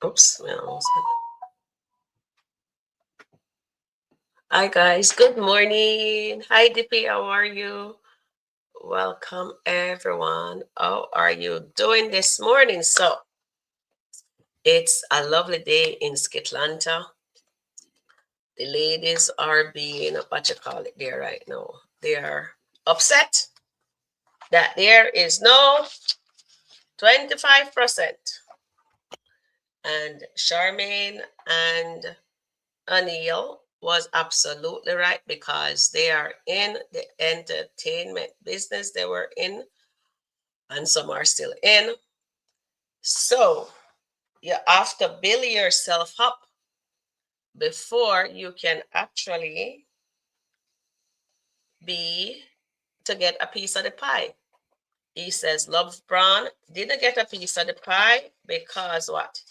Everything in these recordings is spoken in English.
Oops. Hi guys. Good morning. Hi DP. How are you? Welcome everyone. How are you doing this morning? So it's a lovely day in SkitLanta. The ladies are being what you call it there right now. They are upset that there is no 25%. And Charmaine and Anil was absolutely right because they are in the entertainment business they were in, and some are still in. So you have to build yourself up before you can actually be to get a piece of the pie. He says Love Brown didn't get a piece of the pie because what?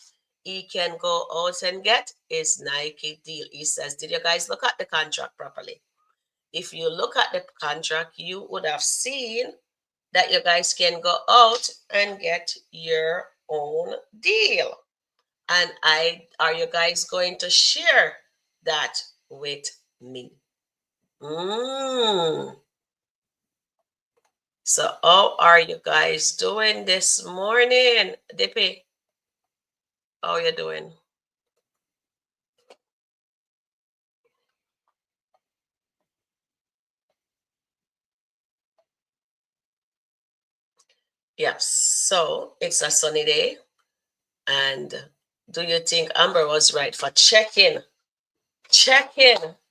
He can go out and get his Nike deal. He says, did you guys look at the contract properly? If you look at the contract, you would have seen that you guys can go out and get your own deal. And are you guys going to share that with me? So how are you guys doing this morning? Dippy, how are you doing? Yes. So it's a sunny day. And do you think Amber was right for checking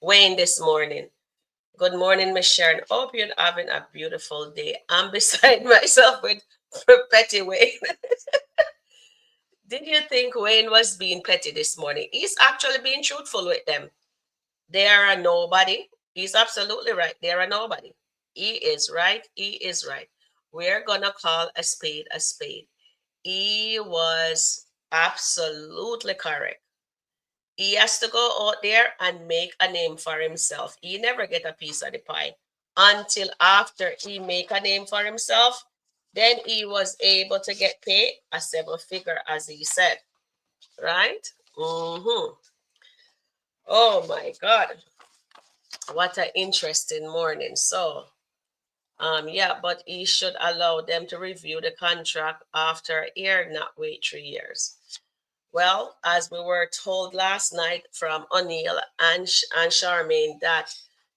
Wayne this morning? Good morning, Miss Sharon. Hope you're having a beautiful day. I'm beside myself with Petty Wayne. Did you think Wayne was being petty this morning? He's actually being truthful with them. They are a nobody. He's absolutely right. They are a nobody. He is right. He is right. We're going to call a spade a spade. He was absolutely correct. He has to go out there and make a name for himself. He never get a piece of the pie until after he make a name for himself. Then he was able to get paid a seven figure, as he said, right? Oh my God, what an interesting morning. So, yeah, but he should allow them to review the contract after a year, not wait 3 years. Well, as we were told last night from O'Neill and Charmaine, that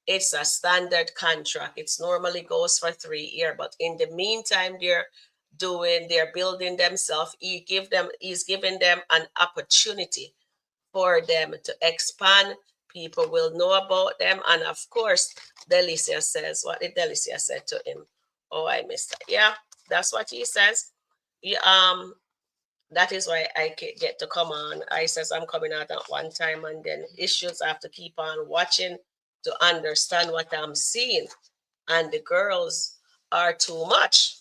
it's a standard contract. It's normally goes for 3 years, but in the meantime, they're building themselves. He's giving them an opportunity for them to expand. People will know about them, and of course, Delicia says, what did Delicia say to him? Oh, I missed that. Yeah, that's what he says. He, that is why I get to come on. I says I'm coming out at one time, and then issues I have to keep on watching to understand what I'm seeing. And the girls are too much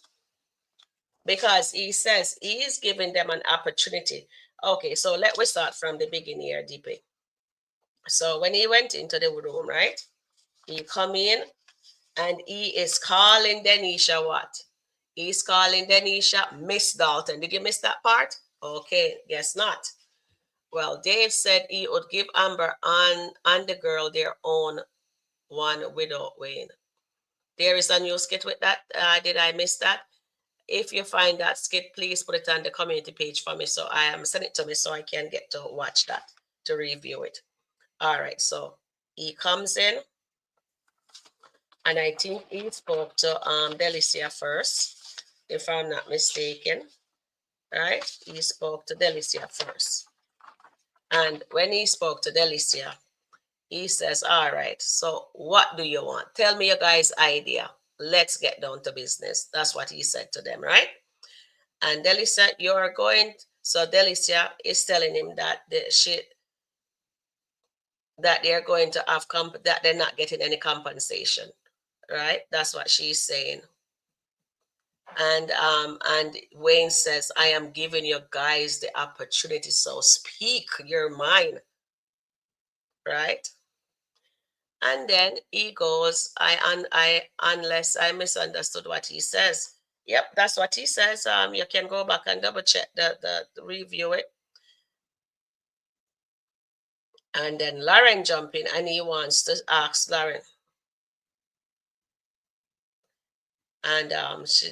because he says he is giving them an opportunity. Okay, so let we start from the beginning here, DP. So when he went into the room, right? He come in and he is calling Denisha what? He's calling Denisha Miss Dalton. Did you miss that part? Okay, guess not. Well, Dave said he would give Amber and the girl their own one without Wayne. There is a new skit with that. Did I miss that? If you find that skit, please put it on the community page for me. So I am send it to me so I can get to watch that to review it. All right. So he comes in, and I think he spoke to Delicia first, if I'm not mistaken. Right? He spoke to Delicia first. And when he spoke to Delicia, he says, all right, so what do you want? Tell me your guys' idea. Let's get down to business. That's what he said to them, right? And Delicia, you're going. So Delicia is telling him that that they're going to have that they're not getting any compensation, right? That's what she's saying. And Wayne says, I am giving you guys the opportunity, so speak your mind, right? And then he goes, I unless I misunderstood what he says. Yep, that's what he says. You can go back and double check the review it. And then Lauren jump in and he wants to ask Lauren. And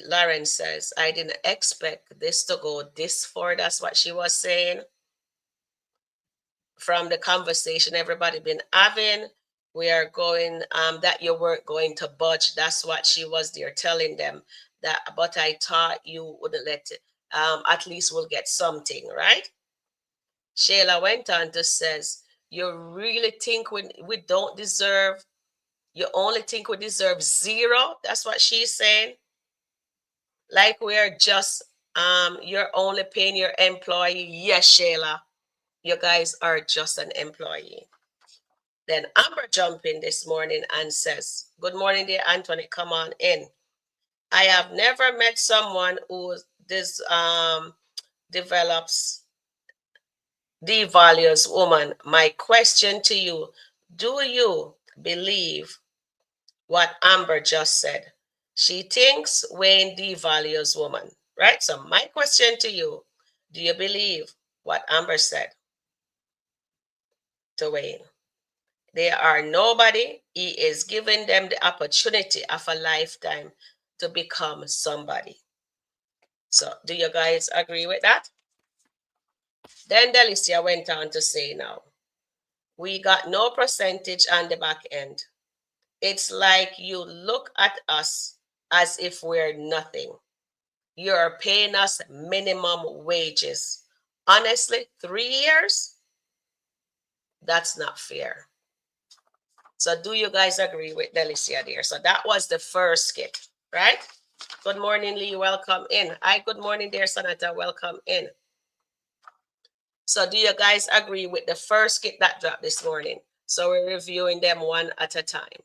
Lauren says, I didn't expect this to go this far. That's what she was saying. From the conversation everybody been having, we are going, that you weren't going to budge. That's what she was there telling them. That, but I thought you wouldn't let it. At least we'll get something, right? Shayla went on to says, you really think we don't deserve, you only think we deserve zero? That's what she's saying. Like we're just, you're only paying your employee. Yes, Shayla, you guys are just an employee. Then Amber jumped in this morning and says, good morning, dear Anthony, come on in. I have never met someone who this develops devalues woman. My question to you, do you believe what Amber just said? She thinks Wayne devalues woman, right? So my question to you, do you believe what Amber said to Wayne? They are nobody. He is giving them the opportunity of a lifetime to become somebody. So do you guys agree with that? Then Delicia went on to say, now, we got no percentage on the back end. It's like you look at us as if we're nothing. You're paying us minimum wages. Honestly, 3 years? That's not fair. So do you guys agree with Delicia there? So that was the first skit, right? Good morning, Lee. Welcome in. Hi, good morning there, Sonata. Welcome in. So do you guys agree with the first skit that dropped this morning? So we're reviewing them one at a time.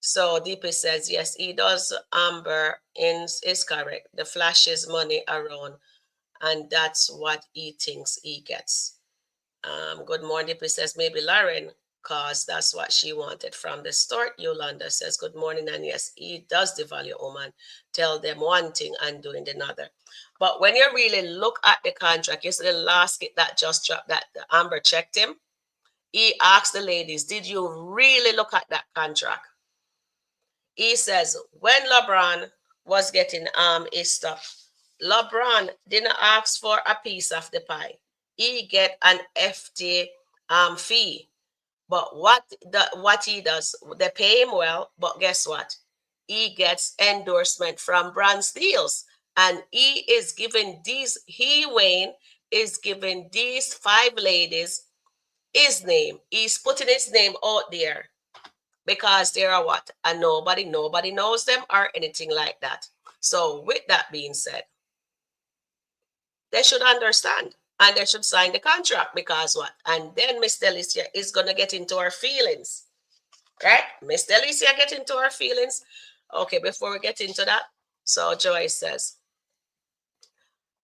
So DP says, yes, he does. Amber is correct. The flashes money around, and that's what he thinks he gets. Good morning, DP says, maybe Lauren, because that's what she wanted from the start. Yolanda says, good morning, and yes, he does devalue woman. Tell them one thing and doing another. But when you really look at the contract, you see the last skit that just dropped that Amber checked him. He asked the ladies, did you really look at that contract? He says, when LeBron was getting his stuff, LeBron didn't ask for a piece of the pie. He get an FT fee. But what he does, they pay him well, but guess what? He gets endorsement from brand deals. And he is giving these, Wayne, is giving these 5 ladies his name. He's putting his name out there because they are what? And nobody knows them or anything like that. So with that being said, they should understand and they should sign the contract because what? And then Miss Delicia is going to get into her feelings, right? Miss Delicia get into her feelings. Okay, before we get into that, so Joy says,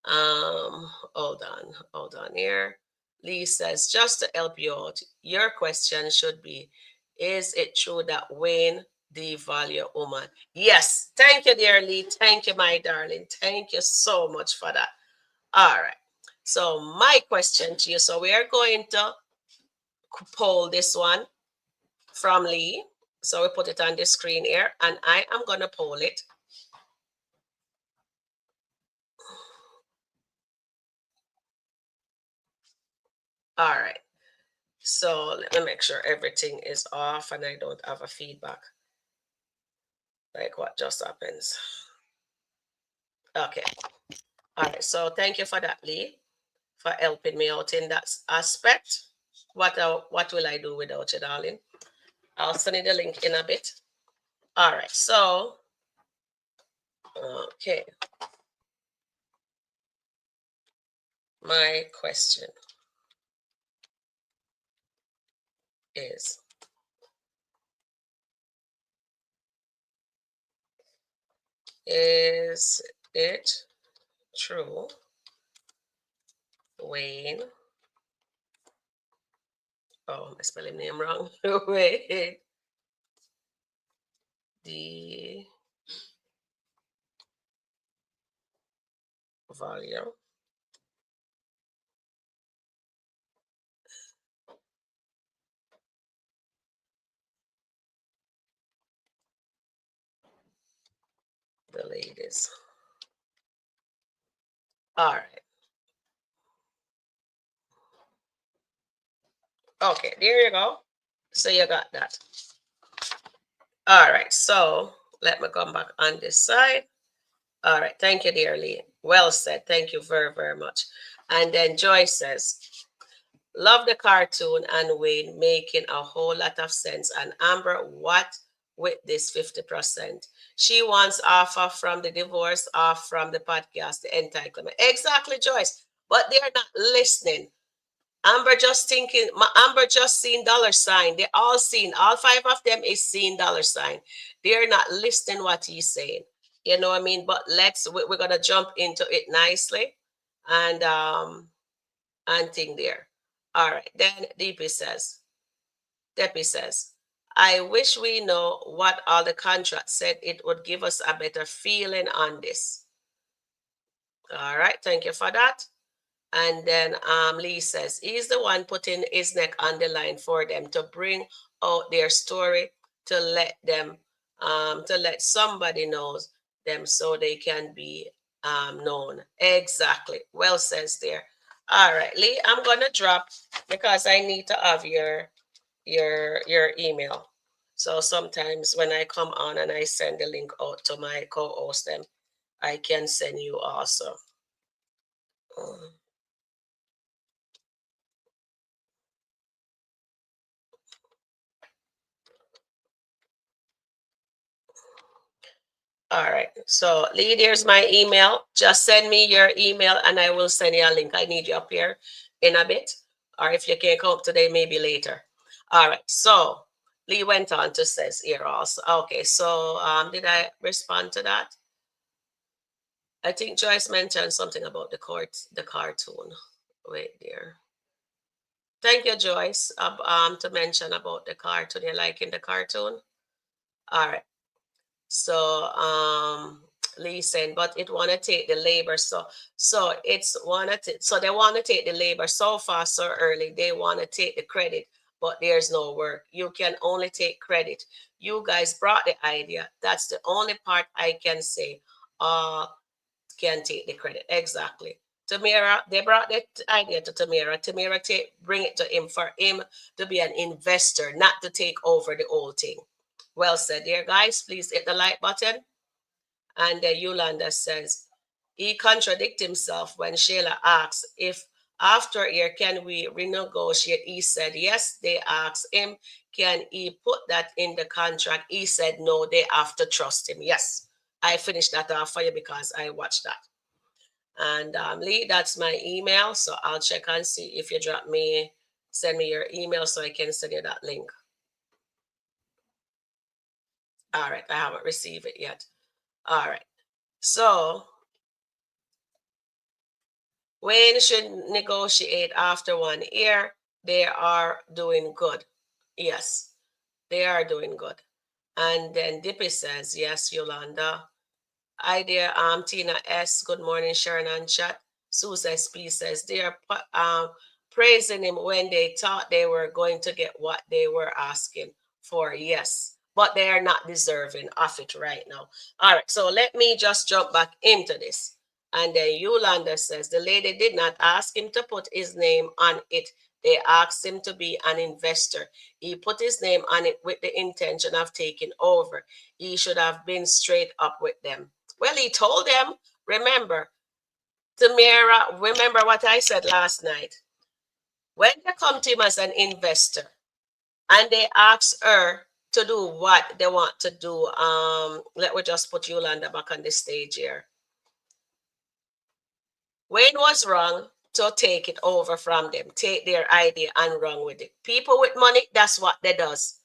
hold on here. Lee says, just to help you out, your question should be, is it true that Wayne devalue woman? Yes. Thank you, dear Lee. Thank you, my darling. Thank you so much for that. All right. So my question to you, so we are going to poll this one from Lee. So we put it on the screen here and I am going to poll it. All right. So let me make sure everything is off and I don't have a feedback. Like what just happens. Okay. All right. So thank you for that, Lee, for helping me out in that aspect. What will I do without you, darling? I'll send you the link in a bit. All right. So, okay. My question is, it true Wayne? Oh, I spelling name wrong. Wait. The value the ladies. All right. Okay, there you go. So you got that. All right, so let me come back on this side. All right, thank you, dear Lee. Well said. Thank you very, very much. And then Joyce says, love the cartoon and Wayne making a whole lot of sense. And Amber, what with this 50%? She wants offer from the divorce, off from the podcast, the entitlement. Exactly, Joyce. But they're not listening. Amber just thinking, Amber just seen dollar sign. They all seen, all five of them is seeing dollar sign. They're not listening what he's saying. You know what I mean? But we're gonna jump into it nicely and think there. All right. Then Deppy says, I wish we know what all the contracts said. It would give us a better feeling on this. All right. Thank you for that. And then Lee says, he's the one putting his neck on the line for them to bring out their story, to let them, to let somebody knows them so they can be known. Exactly. Well says there. All right, Lee, I'm gonna drop because I need to have your email. So sometimes when I come on and I send the link out to my co-host, them I can send you also. All right. So Lee, there's my email. Just send me your email and I will send you a link. I need you up here in a bit. Or if you can't come up today, maybe later. All right. So Lee went on to says here also. Okay. So did I respond to that? I think Joyce mentioned something about the cartoon. Wait there. Thank you, Joyce, to mention about the cartoon. You're liking the cartoon? All right. So Lee saying, but it want to take the labor. So it's so they want to take the labor so far, so early. They want to take the credit, but there's no work. You can only take credit. You guys brought the idea. That's the only part I can say. Can take the credit. Exactly. Tamara, they brought that idea to Tamara. Tamara bring it to him for him to be an investor, not to take over the whole thing. Well said, dear guys. Please hit the like button. And Yolanda says, he contradict himself when Shayla asks if after a year can we renegotiate. He said yes. They asked him, can he put that in the contract? He said no, they have to trust him. Yes, I finished that off for you because I watched that. And Lee, that's my email. So I'll check and see if you send me your email so I can send you that link. All right, I haven't received it yet. All right. So Wayne should negotiate after 1 year. They are doing good. Yes, they are doing good. And then Dippy says, yes, Yolanda. Hi there, Tina S. Good morning, Sharon and chat. Susan SP says they are praising him when they thought they were going to get what they were asking for. Yes, but they are not deserving of it right now. All right, so let me just jump back into this. And then Yolanda says the lady did not ask him to put his name on it. They asked him to be an investor. He put his name on it with the intention of taking over. He should have been straight up with them. Well, he told them, remember, Tamara, remember what I said last night. When they come to him as an investor and they ask her to do what they want to do, let me just put Yolanda back on the stage here. Wayne was wrong to take it over from them, take their idea and run with it. People with money, that's what they does.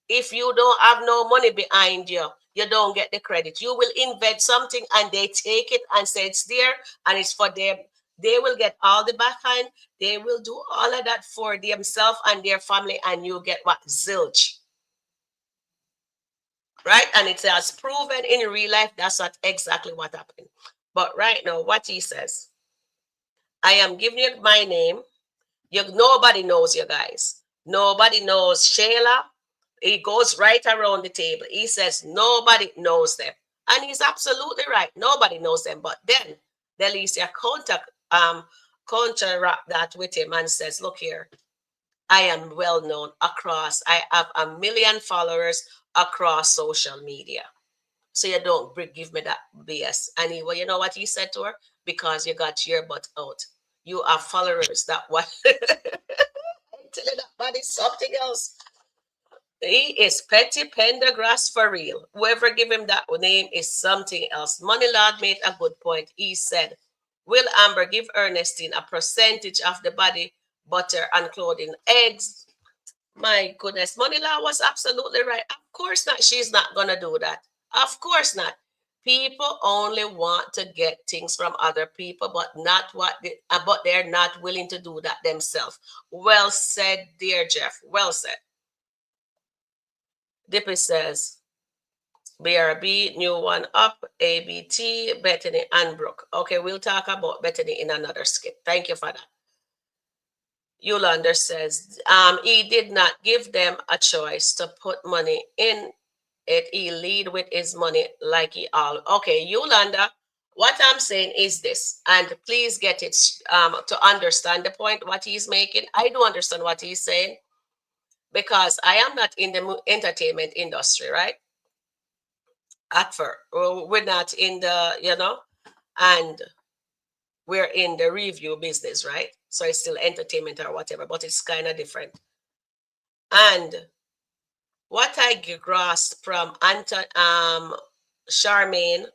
If you don't have no money behind you, you don't get the credit. You will invent something and they take it and say it's there and it's for them. They will get all the backhand. They will do all of that for themselves and their family, and you get what? Zilch. Right? And it has proven in real life that's not exactly what happened. But right now, what he says, I am giving you my name. Nobody knows you guys. Nobody knows Shayla. He goes right around the table. He says nobody knows them. And he's absolutely right. Nobody knows them. But then Delicia counteract that with him and says, look here, I am well known across, I have 1 million followers across social media. So you don't give me that BS. And he, well, you know what he said to her? Because you got your butt out. You have followers that what I'm telling that man is something else. He is Petty Pendergrass for real. Whoever give him that name is something else. Money Lord made a good point. He said, will Amber give Ernestine a percentage of the body, butter, and clothing, eggs? My goodness, Money Lord was absolutely right. Of course not. She's not going to do that. Of course not. People only want to get things from other people, but not what but they're not willing to do that themselves. Well said, dear Jeff. Well said. Dippy says, BRB, new one up, ABT, Bethany, and Brooke. Okay, we'll talk about Bethany in another skit. Thank you for that. Yolanda says, he did not give them a choice to put money in it. He lead with his money like he all. Okay, Yolanda, what I'm saying is this, and please get it to understand the point, what he's making. I do understand what he's saying because I am not in the entertainment industry, right? At first, we're not in the, and we're in the review business, right? So it's still entertainment or whatever, but it's kind of different. And what I grasped from Charmaine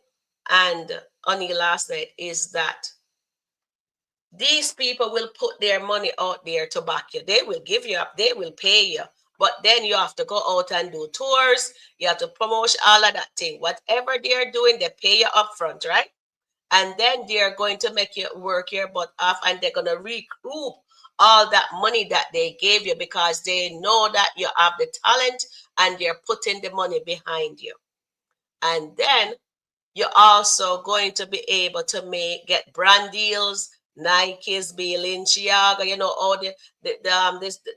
and Oni last night is that these people will put their money out there to back you. They will give you up, they will pay you. But then you have to go out and do tours. You have to promote all of that thing. Whatever they're doing, they pay you up front, right? And then they're going to make you work your butt off and they're going to recoup all that money that they gave you because they know that you have the talent and they're putting the money behind you. And then you're also going to be able to get brand deals, Nike's, Balenciaga, all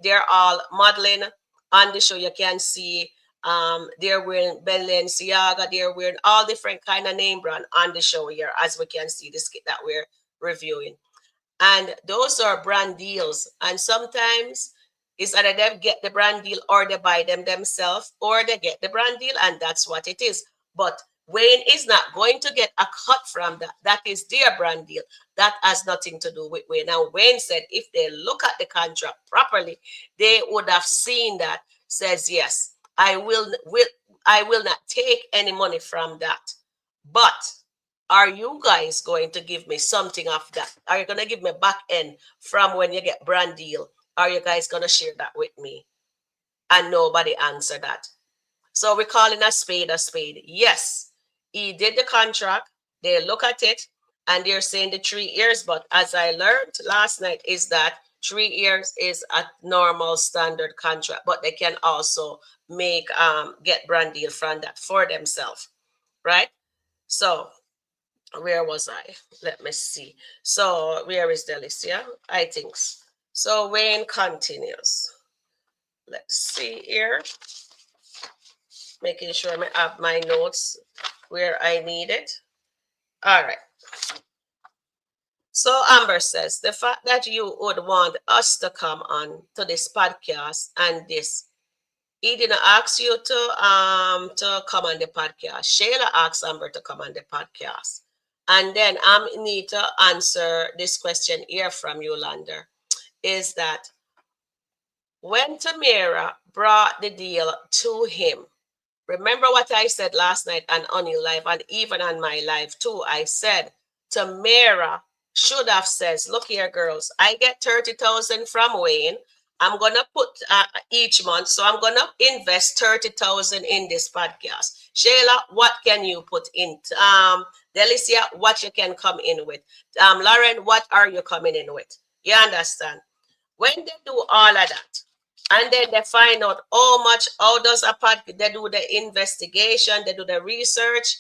they're all modeling on the show. You can see they're wearing Balenciaga, they're wearing all different kind of name brand on the show here, as we can see the skit that we're reviewing. And those are brand deals. And sometimes it's either they get the brand deal or they buy them themselves or they get the brand deal, and that's what it is. But Wayne is not going to get a cut from that. That is their brand deal. That has nothing to do with Wayne. Now, Wayne said if they look at the contract properly, they would have seen that says, yes, I will not take any money from that. But are you guys going to give me something of that? Are you going to give me back end from when you get brand deal? Are you guys going to share that with me? And nobody answered that. So we're calling a spade a spade. Yes, he did the contract. They look at it and they're saying the 3 years. But as I learned last night is that 3 years is a normal standard contract, but they can also get brand deal from that for themselves, right? So where was I? Let me see. So where is Delicia? I think so. Wayne continues. Let's see here. Making sure I have my notes where I need it. All right. So Amber says, the fact that you would want us to come on to this podcast and this, he didn't ask you to come on the podcast. Shayla asked Amber to come on the podcast. And then I need to answer this question here from Yolanda, is that when Tamara brought the deal to him, remember what I said last night on your live and even on my live too, I said Tamara should have says, look here, girls, I get 30,000 from Wayne. I'm going to put each month. So I'm going to invest 30,000 in this podcast. Shayla, what can you put in? Delicia, what you can come in with? Lauren, what are you coming in with? You understand? When they do all of that, and then they find out how does a podcast, they do the investigation, they do the research,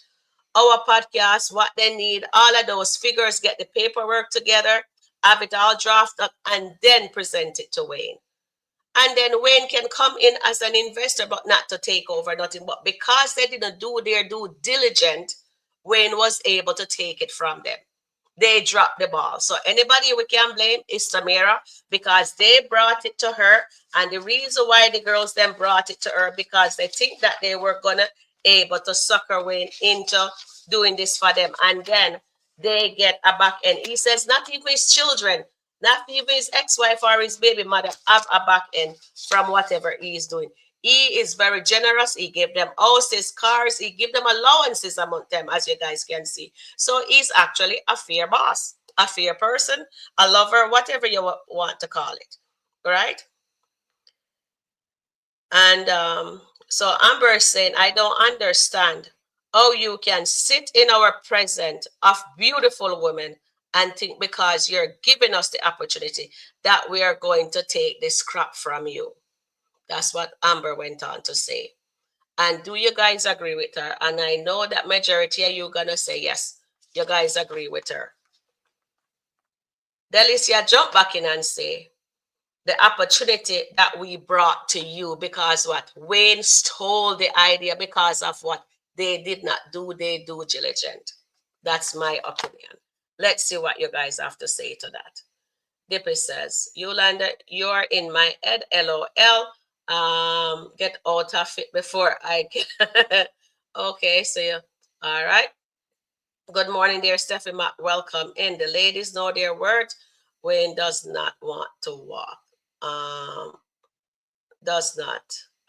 our podcast, what they need, all of those figures, get the paperwork together, have it all drafted up, and then present it to Wayne. And then Wayne can come in as an investor, but not to take over nothing. But because they didn't do their due diligence, Wayne was able to take it from them. They dropped the ball. So anybody we can blame is Tamara, because they brought it to her. And the reason why the girls then brought it to her, because they think that they were gonna able to sucker Wayne into doing this for them. And then they get a back end. He says not even his children, not even his ex-wife or his baby mother have a back end from whatever he is doing. He is very generous. He gave them houses, cars. He give them allowances among them, as you guys can see. So he's actually a fair boss, a fair person, a lover, whatever you want to call it, right? And so Amber is saying, I don't understand how you can sit in our presence of beautiful women and think because you're giving us the opportunity that we are going to take this crap from you. That's what Amber went on to say. And do you guys agree with her? And I know that majority of you gonna say yes. You guys agree with her. Delicia, jump back in and say the opportunity that we brought to you because what? Wayne stole the idea because of what they did not do their due diligence. That's my opinion. Let's see what you guys have to say to that. Dippy says, Yolanda, you're in my head, LOL. Get out of it before I can. Okay, so you, all right. Good morning, dear Stephanie. Welcome in. The ladies know their words. Wayne does not want to walk. Does not.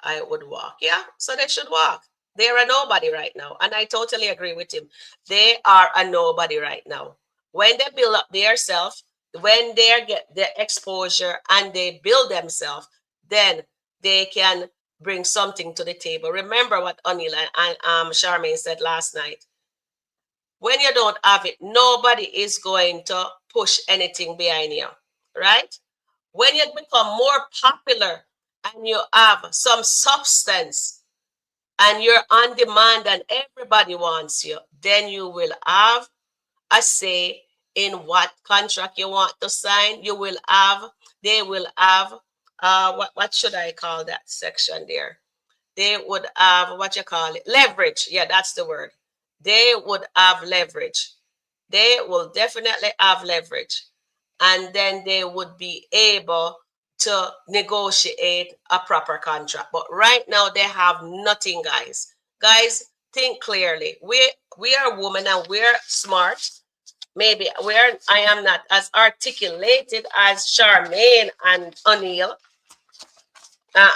I would walk. Yeah, so they should walk. They're a nobody right now. And I totally agree with him. They are a nobody right now. When they build up their self, when they get the exposure and they build themselves, then they can bring something to the table. Remember what Anil and Charmaine said last night. When you don't have it, nobody is going to push anything behind you, right? When you become more popular and you have some substance and you're on demand and everybody wants you, then you will have a say in what contract you want to sign. You will have, they will have, what should I call that section there? They would have, what you call it, leverage. Yeah, that's the word. They would have leverage. They will definitely have leverage. And then they would be able to negotiate a proper contract. But right now they have nothing, guys. Guys, think clearly. We are women and we're smart. Maybe I am not as articulated as Charmaine and O'Neill,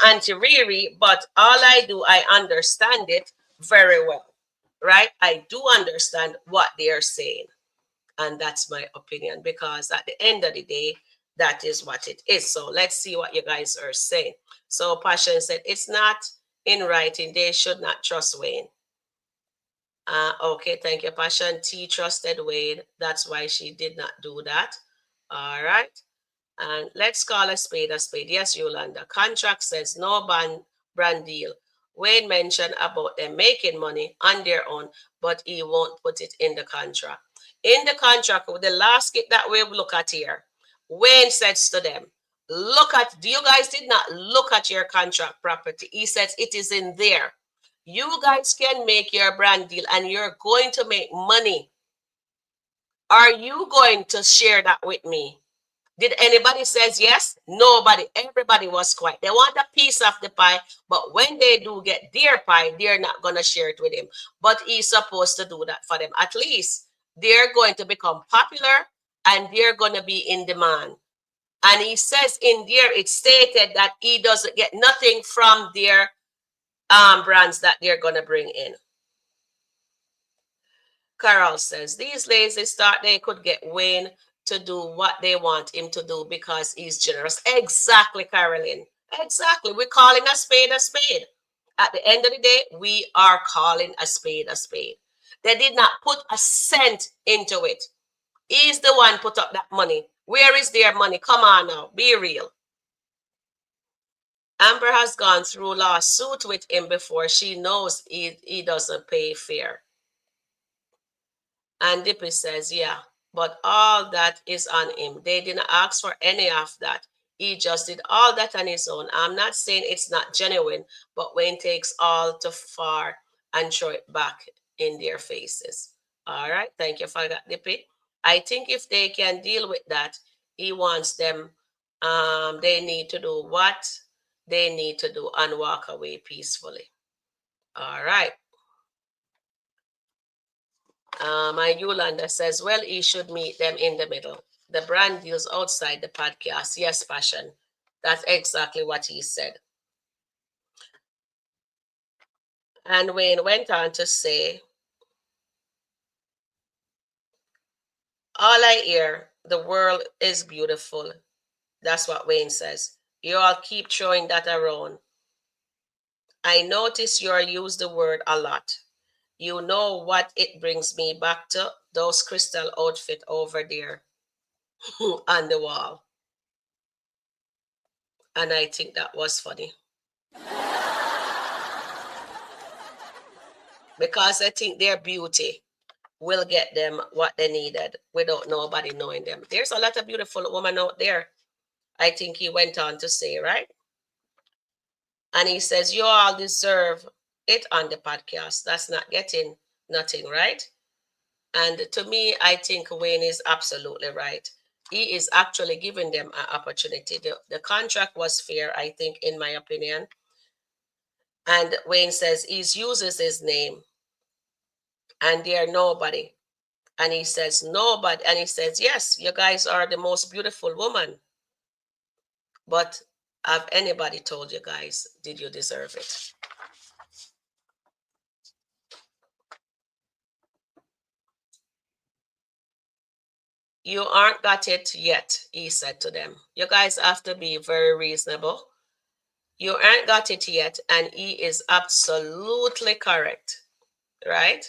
Auntie Riri, but all I do, I understand it very well, right? I do understand what they are saying. And that's my opinion, because at the end of the day, that is what it is. So let's see what you guys are saying. So Passion said, it's not in writing. They should not trust Wayne. Okay, thank you, Passion. T trusted Wayne. That's why she did not do that. All right. And let's call a spade a spade. Yes, Yolanda. Contract says no brand deal. Wayne mentioned about them making money on their own, but he won't put it in the contract. In the contract, the last skit that we look at here, Wayne says to them, look at, you guys did not look at your contract property. He says it is in there. You guys can make your brand deal and you're going to make money. Are you going to share that with me? Did anybody says yes? Nobody. Everybody was quiet. They want a piece of the pie, but when they do get their pie, they're not going to share it with him. But he's supposed to do that for them. At least they're going to become popular and they're going to be in demand. And he says in there, it's stated that he doesn't get nothing from their brands that they're going to bring in. Carol says, these ladies thought they could get Wayne to do what they want him to do because he's generous. Exactly, Carolyn. Exactly. We're calling a spade a spade. At the end of the day, we are calling a spade a spade. They did not put a cent into it. He's the one put up that money. Where is their money? Come on now. Be real. Amber has gone through lawsuit with him before. She knows he doesn't pay fair. And Dippy says, yeah, but all that is on him. They didn't ask for any of that. He just did all that on his own. I'm not saying it's not genuine, but Wayne takes all too far and throw it back in their faces. All right, thank you for that, Dippy. I think if they can deal with that, he wants them. They need to do what they need to do and walk away peacefully. All right. My Yolanda says, well, he should meet them in the middle. The brand deals outside the podcast. Yes, fashion. That's exactly what he said. And Wayne went on to say, all I hear, the world is beautiful. That's what Wayne says. You all keep throwing that around. I notice you use the word a lot. You know what it brings me back to? Those crystal outfit over there on the wall. And I think that was funny. Because I think their beauty will get them what they needed without nobody knowing them. There's a lot of beautiful women out there, I think he went on to say, right? And he says, you all deserve it on the podcast. That's not getting nothing, right? And to me, I think Wayne is absolutely right. He is actually giving them an opportunity. The contract was fair, I think, in my opinion. And Wayne says he uses his name and they're nobody. And he says, nobody. And he says, yes, you guys are the most beautiful woman. But have anybody told you guys, did you deserve it? You aren't got it yet, he said to them. You guys have to be very reasonable. You aren't got it yet, and he is absolutely correct, right?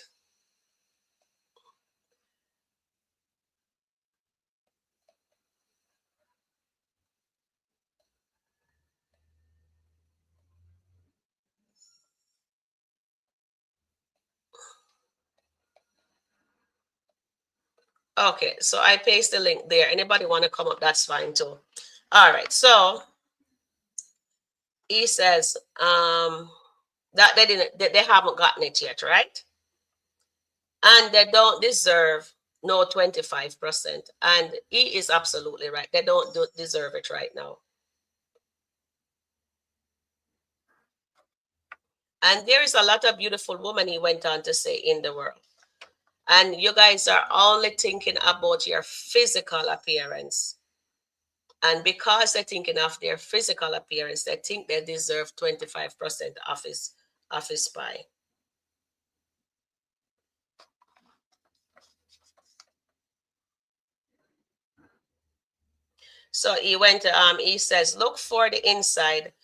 Okay, so I paste the link there. Anybody want to come up, that's fine too. All right, so he says that they haven't gotten it yet, right? And they don't deserve no 25%. And he is absolutely right. They don't deserve it right now. And there is a lot of beautiful women, he went on to say, in the world. And you guys are only thinking about your physical appearance. And because they're thinking of their physical appearance, they think they deserve 25% of his pie. So he says, look for the inside,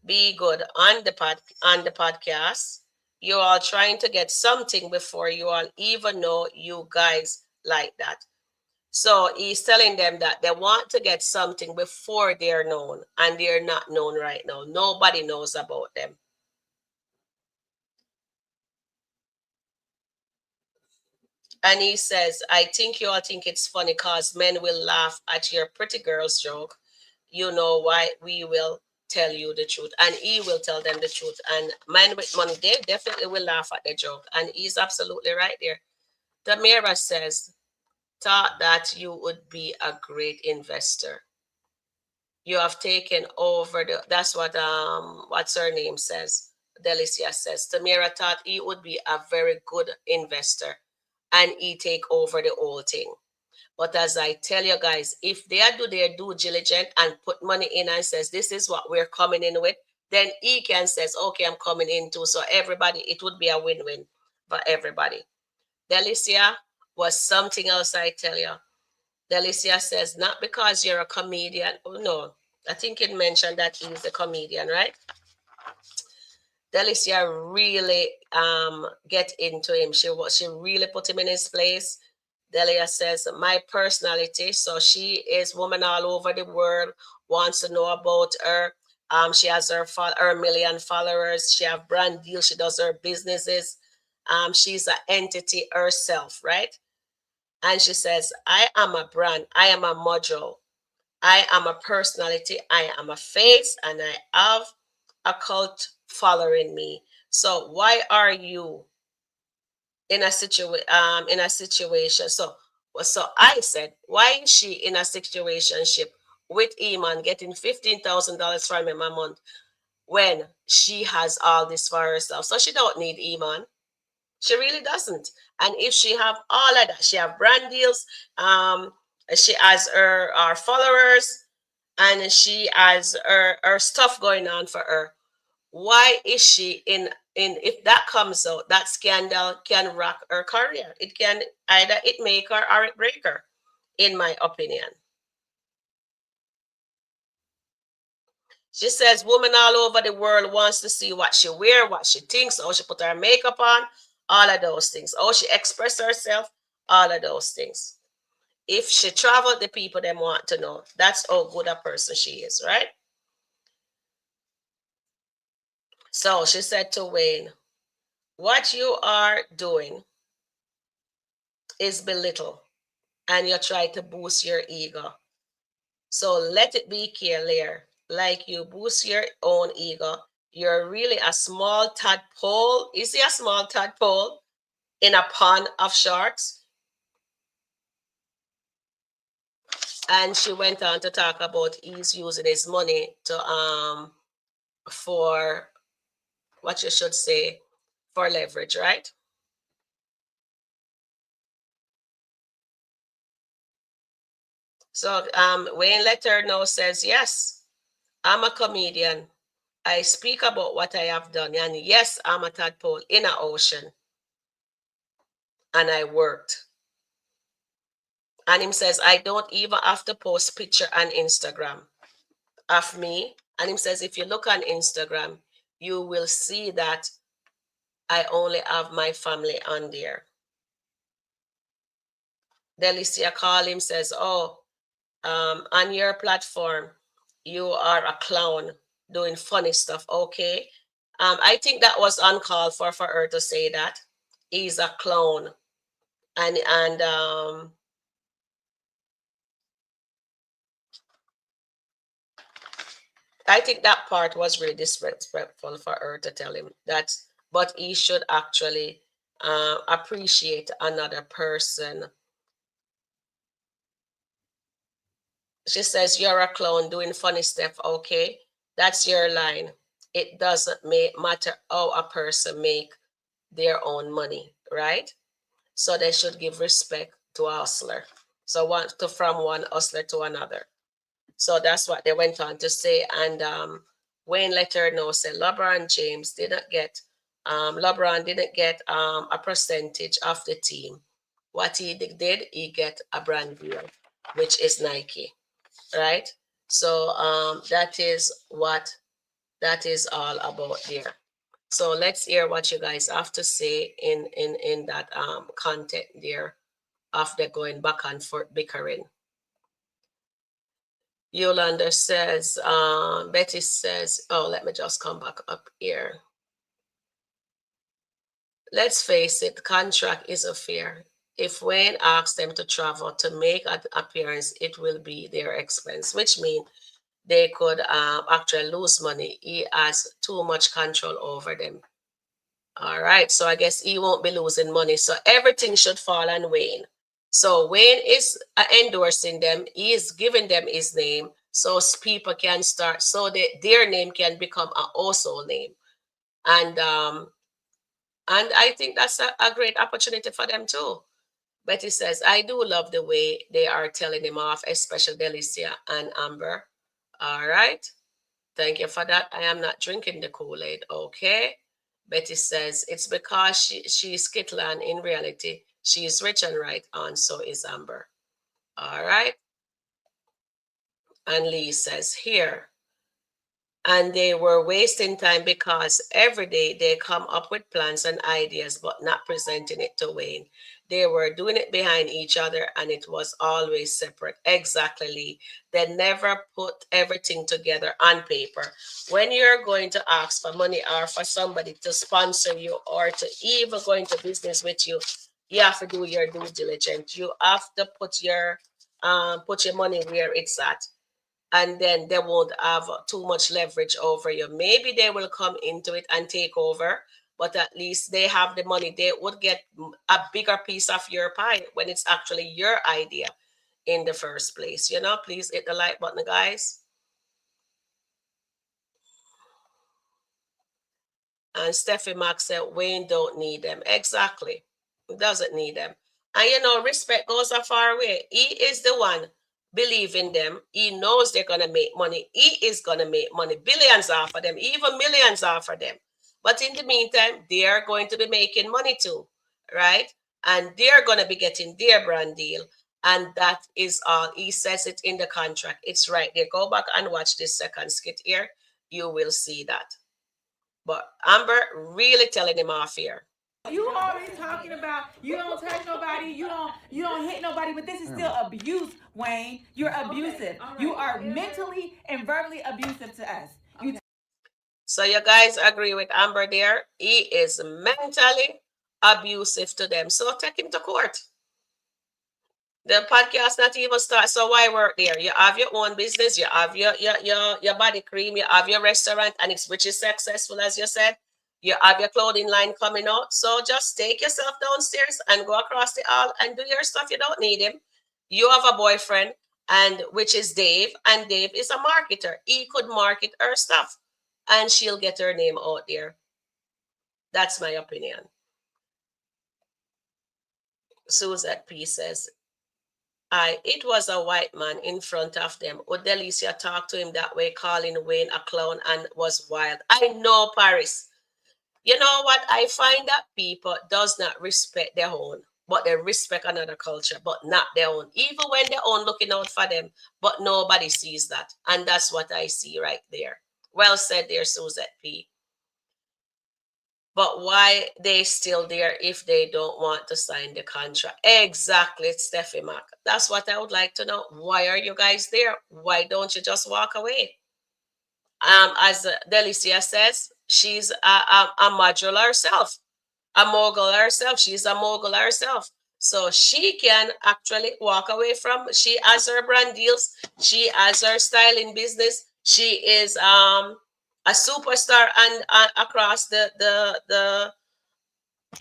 be good on the podcast. You're all trying to get something before you all even know you guys like that. So he's telling them that they want to get something before they're known, and they're not known right now. Nobody knows about them. And he says, I think you all think it's funny because men will laugh at your pretty girl's joke. You know why? We will tell you the truth. And he will tell them the truth. And men with money, they definitely will laugh at the joke. And he's absolutely right there. Tamara says, thought that you would be a great investor. You have taken over that's what what's her name says. Delicia says. Tamara thought he would be a very good investor and he take over the whole thing. But as I tell you guys, if they do their due diligence and put money in and says this is what we're coming in with, then he can says, okay, I'm coming in too. So everybody, it would be a win-win for everybody. Delicia was something else, I tell you. Delicia says, not because you're a comedian. Oh, no, I think it mentioned that he's a comedian, right? Delicia really get into him. She really put him in his place. Delia says, my personality. So she is woman all over the world, wants to know about her. She has her million followers. She have brand deals. She does her businesses. She's an entity herself, right? And she says, I am a brand. I am a module. I am a personality, I am a face, and I have a cult following me. So why are you in a situation? So I said, why is she in a situationship with Iman getting $15,000 from him a month when she has all this for herself? So she don't need Iman. She really doesn't. And if she have all of that, she have brand deals, um, she has her followers, and she has her stuff going on for her. Why is she in if that comes out, that scandal can rock her career. It can either it make her or it break her, in my opinion. She says women all over the world wants to see what she wear, what she thinks, how she put her makeup on, all of those things, how she express herself, all of those things. If she travel, the people them want to know. That's how good a person she is, right? So she said to Wayne, what you are doing is belittle and you try to boost your ego. So let it be clear, like you boost your own ego. You're really a small tadpole. Is he a small tadpole in a pond of sharks? And she went on to talk about he's using his money to for what you should say, for leverage, right? So Wayne Letter now says, yes, I'm a comedian. I speak about what I have done. And yes, I'm a tadpole in an ocean. And I worked. And him says, I don't even have to post picture on Instagram of me. And him says, if you look on Instagram, you will see that I only have my family on there. Delicia call him, says, oh, on your platform, you are a clown doing funny stuff. Okay. I think that was uncalled for her to say that. He's a clown. And I think that part was really disrespectful for her to tell him that, but he should actually appreciate another person. She says, you're a clown doing funny stuff. Okay, that's your line. It doesn't matter how a person make their own money, right? So they should give respect to a hustler. So from one hustler to another. So that's what they went on to say. And Wayne let her know, said LeBron James didn't get LeBron didn't get a percentage of the team. What he did, he get a brand deal, which is Nike, right? So that is what that is all about there. So let's hear what you guys have to say in that content there of the going back and forth bickering. Yolanda says, Betty says, oh, let me just come back up here. Let's face it, contract is a fair. If Wayne asks them to travel to make an appearance, it will be their expense, which means they could actually lose money. He has too much control over them. All right, so I guess he won't be losing money. So everything should fall on Wayne. So Wayne is endorsing them. He is giving them his name so people can start, so that their name can become a household name. And I think that's a great opportunity for them too. Betty says, I do love the way they are telling him off, especially Delicia and Amber. All right. Thank you for that. I am not drinking the Kool-Aid. Okay. Betty says, it's because she's SkitLanta in reality. She is rich and right on, so is Amber. All right. And Lee says, here. And they were wasting time because every day they come up with plans and ideas, but not presenting it to Wayne. They were doing it behind each other and it was always separate. Exactly. They never put everything together on paper. When you're going to ask for money or for somebody to sponsor you or to even go into business with you, you have to do your due diligence. You have to put your money where it's at. and then they won't have too much leverage over you. Maybe they will come into it and take over, but at least they have the money. They would get a bigger piece of your pie when it's actually your idea in the first place. Please hit the like button, guys. And Steffi Max said, Wayne don't need them. Exactly. He doesn't need them. And respect goes a far way. He is the one believing them. He knows they're going to make money. He is going to make money. Billions off of them, even millions off of them. But in the meantime, they are going to be making money too, right? And they're going to be getting their brand deal. And that is all. He says it in the contract. It's right there. Go back and watch this second skit here. You will see that. But Amber really telling him off here. You always talking about you don't touch nobody, you don't hit nobody, but this is still abuse, Wayne. You're abusive. Right. You are mentally and verbally abusive to us. Okay. So you guys agree with Amber there? He is mentally abusive to them. So take him to court. The podcast not even start. So why work there? You have your own business, you have your body cream, you have your restaurant, and it's which is successful, as you said. You have your clothing line coming out. So just take yourself downstairs and go across the hall and do your stuff. You don't need him. You have a boyfriend, and which is Dave, and Dave is a marketer. He could market her stuff and she'll get her name out there. That's my opinion. Suzette P says, it was a white man in front of them. Delicia talked to him that way, calling Wayne a clown, and was wild. I know, Paris. You know what? I find that people does not respect their own, but they respect another culture, but not their own. Even when their own looking out for them, but nobody sees that. And that's what I see right there. Well said there, Suzette P. But why they still there if they don't want to sign the contract? Exactly, Steffi Mac. That's what I would like to know. Why are you guys there? Why don't you just walk away? As Delicia says, she's a module herself, a mogul herself. She's a mogul herself. So she can actually walk away from, she has her brand deals. She has her styling business. She is a superstar and across the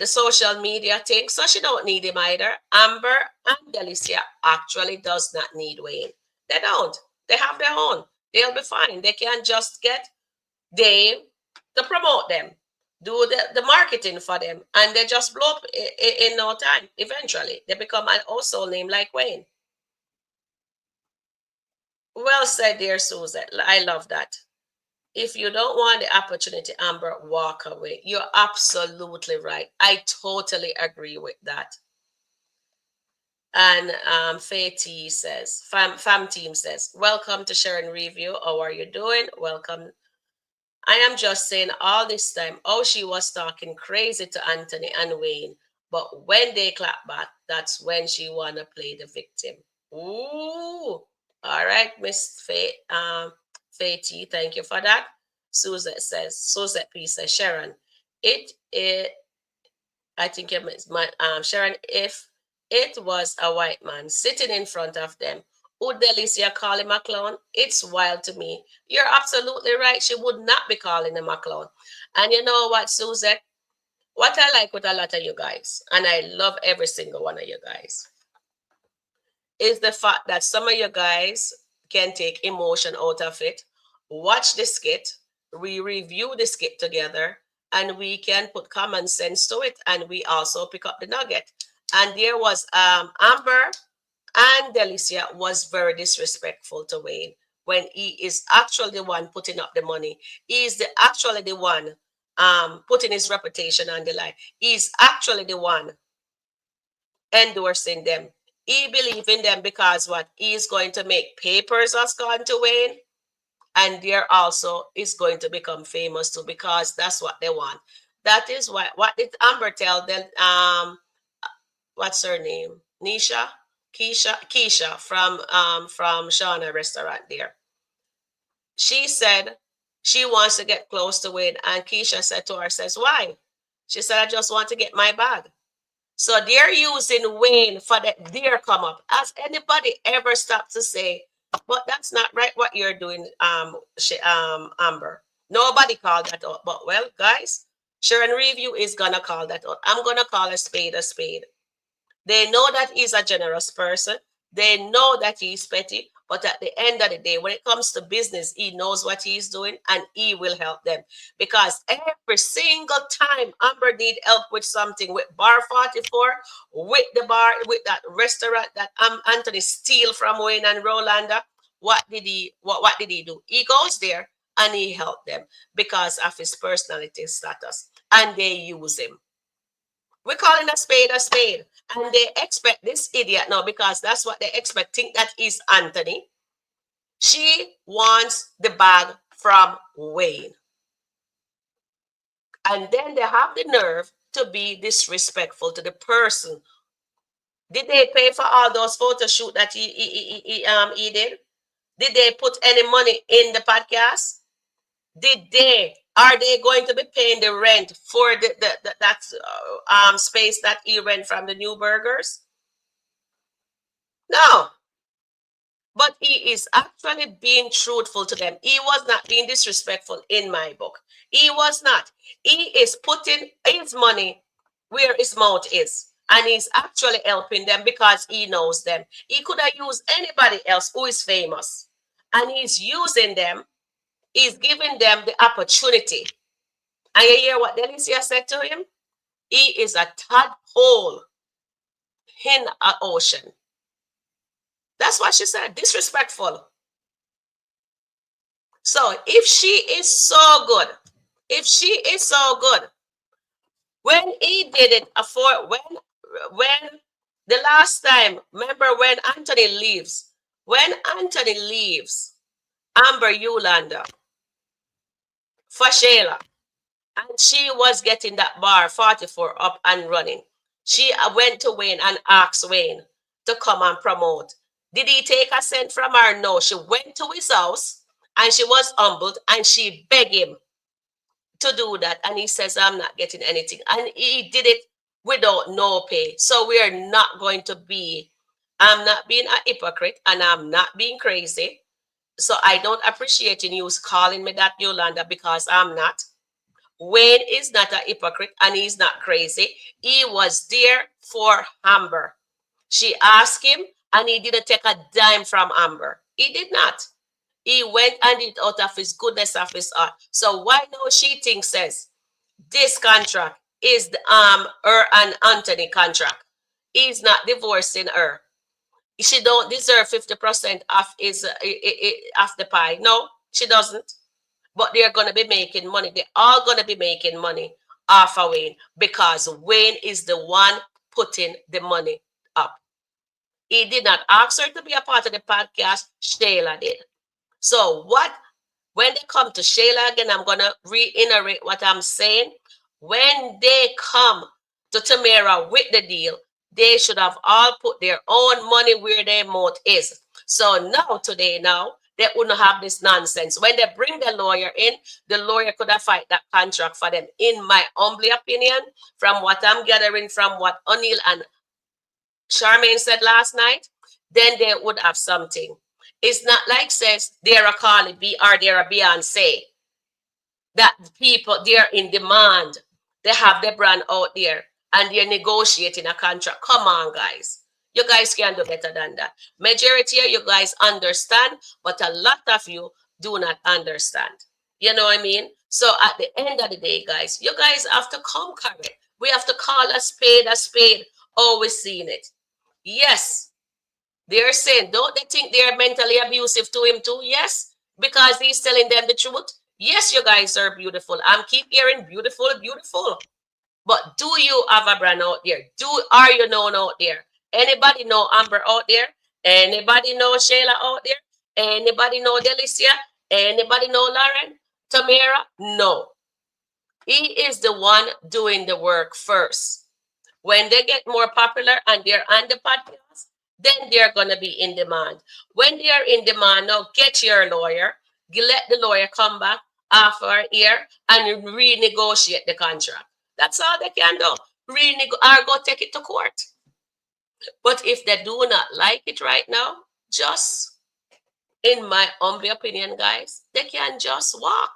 social media thing. So she don't need him either. Amber and Delicia actually does not need Wayne. They don't. They have their own. They'll be fine. They can just get Dave to promote them, do the marketing for them, and they just blow up in no time. Eventually, they become an household name like Wayne. Well said, dear Susan. I love that. If you don't want the opportunity, Amber, walk away. You're absolutely right. I totally agree with that. And Faye says, fam team says, welcome to Sharon Review. How are you doing? Welcome. I am just saying all this time, she was talking crazy to Anthony and Wayne. But when they clap back, that's when she want to play the victim. Ooh. All right, Miss Faye. Faye T, thank you for that. Suzette P says, Sharon, I think it means Sharon, if it was a white man sitting in front of them, would Delicia call him a clown? It's wild to me. You're absolutely right. She would not be calling him a clown. And you know what, Suzette? What I like with a lot of you guys, and I love every single one of you guys, is the fact that some of you guys can take emotion out of it, watch the skit, we review the skit together, and we can put common sense to it, and we also pick up the nugget. And there was Amber and Delicia was very disrespectful to Wayne when he is actually the one putting up the money. He is actually the one putting his reputation on the line. He's actually the one endorsing them. He believes in them because what? He is going to make papers as Kountry Wayne, and there also is going to become famous too because that's what they want. That is why. What did Amber tell them? What's her name? Keisha from Shauna restaurant there. She said she wants to get close to Wayne, and Keisha said to her, says, why? She said, I just want to get my bag. So they're using Wayne for their come up. Has anybody ever stopped to say But that's not right what you're doing, Amber. Nobody called that out. But well, guys, Sharon Review is gonna call that out. I'm gonna call a spade a spade. They know that he's a generous person. They know that he's petty. But at the end of the day, when it comes to business, he knows what he's doing and he will help them. Because every single time Amber need help with something, with Bar 44, with the bar, with that restaurant that Anthony steal from Wayne and Rolanda, what did he do? He goes there and he helped them because of his personality status. And they use him. We're calling a spade. And they expect this idiot now because that's what they expect. Think that is Anthony. She wants the bag from Wayne. And then they have the nerve to be disrespectful to the person. Did they pay for all those photo shoot that he did? Did they put any money in the podcast? Are they going to be paying the rent for that space that he rent from the New Burgers? No. But he is actually being truthful to them. He was not being disrespectful in my book. He was not. He is putting his money where his mouth is. And he's actually helping them because he knows them. He could have used anybody else who is famous. And he's using them. He's giving them the opportunity. And you hear what Delicia said to him? He is a tadpole in an ocean. That's what she said. Disrespectful. So if she is so good, when he did it when the last time, remember when Anthony leaves, Amber Yolanda for Shayla, and she was getting that bar 44 up and running. She went to Wayne and asked Wayne to come and promote. Did he take a cent from her? No. She went to his house and she was humbled and she begged him to do that. And he says, I'm not getting anything. And he did it without no pay. So we're not going to be, I'm not being a hypocrite and I'm not being crazy. So I don't appreciate you calling me that, Yolanda, because I'm not. Wayne is not a hypocrite and he's not crazy. He was there for Amber. She asked him and he didn't take a dime from Amber. He did not. He went and did it out of his goodness of his heart. So why now she thinks says this contract is the her and Anthony contract. He's not divorcing her. She don't deserve 50% of his of the pie. No, she doesn't. But they're gonna be making money. They're all gonna be making money off of Wayne because Wayne is the one putting the money up. He did not ask her to be a part of the podcast. Shayla did. So when they come to Shayla again, I'm going to reiterate what I'm saying. When they come to Tamara with the deal, they should have all put their own money where their mouth is. So today, they wouldn't have this nonsense. When they bring the lawyer in, the lawyer could have fight that contract for them. In my humble opinion, from what I'm gathering from what O'Neill and Charmaine said last night, then they would have something. It's not like says they're a Carly B or they're a Beyonce. That people, they're in demand. They have their brand out there and they're negotiating a contract. Come on, guys. You guys can do better than that. Majority of you guys understand, but a lot of you do not understand. You know what I mean? So at the end of the day, guys, you guys have to conquer it. We have to call a spade a spade. Always seeing it. Yes, they're saying, don't they think they're mentally abusive to him too? Yes, because he's telling them the truth. Yes, you guys are beautiful. I'm keep hearing beautiful, beautiful. But do you have a brand out there? Are you known out there? Anybody know Amber out there? Anybody know Shayla out there? Anybody know Delicia? Anybody know Lauren? Tamara? No. He is the one doing the work first. When they get more popular and they're on the podcast, then they're going to be in demand. When they are in demand, now get your lawyer. Let the lawyer come back after a year and renegotiate the contract. That's all they can do. Or go take it to court. But if they do not like it right now, just in my humble opinion, guys, they can just walk.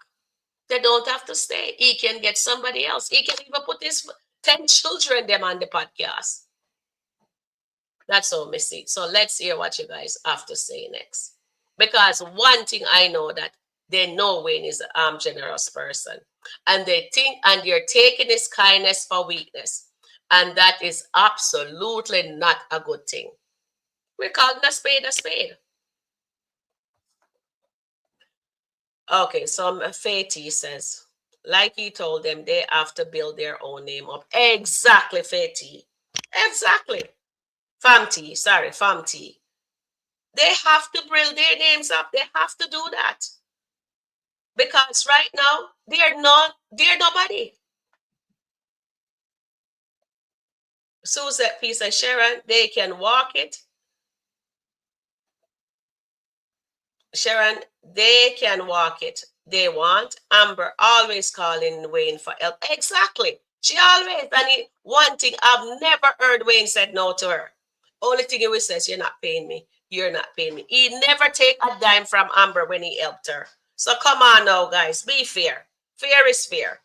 They don't have to stay. He can get somebody else. He can even put his 10 children them on the podcast. That's all me see. So let's hear what you guys have to say next. Because one thing I know that they know Wayne is a generous person. And they think and they're taking his kindness for weakness. And that is absolutely not a good thing. We're calling a spade a spade. Okay, so Fati says, like he told them, they have to build their own name up. Exactly, Fati. Exactly. Famti, sorry, Famti. They have to build their names up. They have to do that. Because right now, they're nobody. Suzette P says, Sharon, they can walk it. Sharon, they can walk it. They want. Amber always calling Wayne for help. Exactly. She always, one thing I've never heard Wayne said no to her. Only thing he always says, you're not paying me. You're not paying me. He never take a dime from Amber when he helped her. So come on now, guys. Be fair. Fair is fair.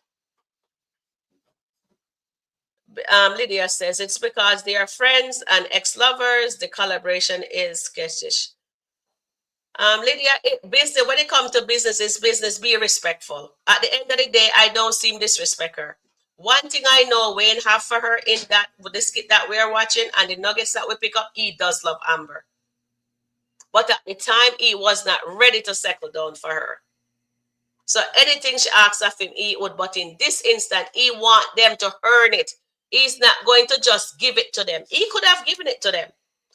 Lydia says it's because they are friends and ex-lovers. The collaboration is sketchish. Lydia, business, when it comes to business, it's business. Be respectful. At the end of the day, I don't seem disrespect her. One thing I know Wayne have for her in that with the skit that we're watching and the nuggets that we pick up, he does love Amber. But at the time, he was not ready to settle down for her. So anything she asks of him, he would. But in this instant, he want them to earn it. He's not going to just give it to them. He could have given it to them.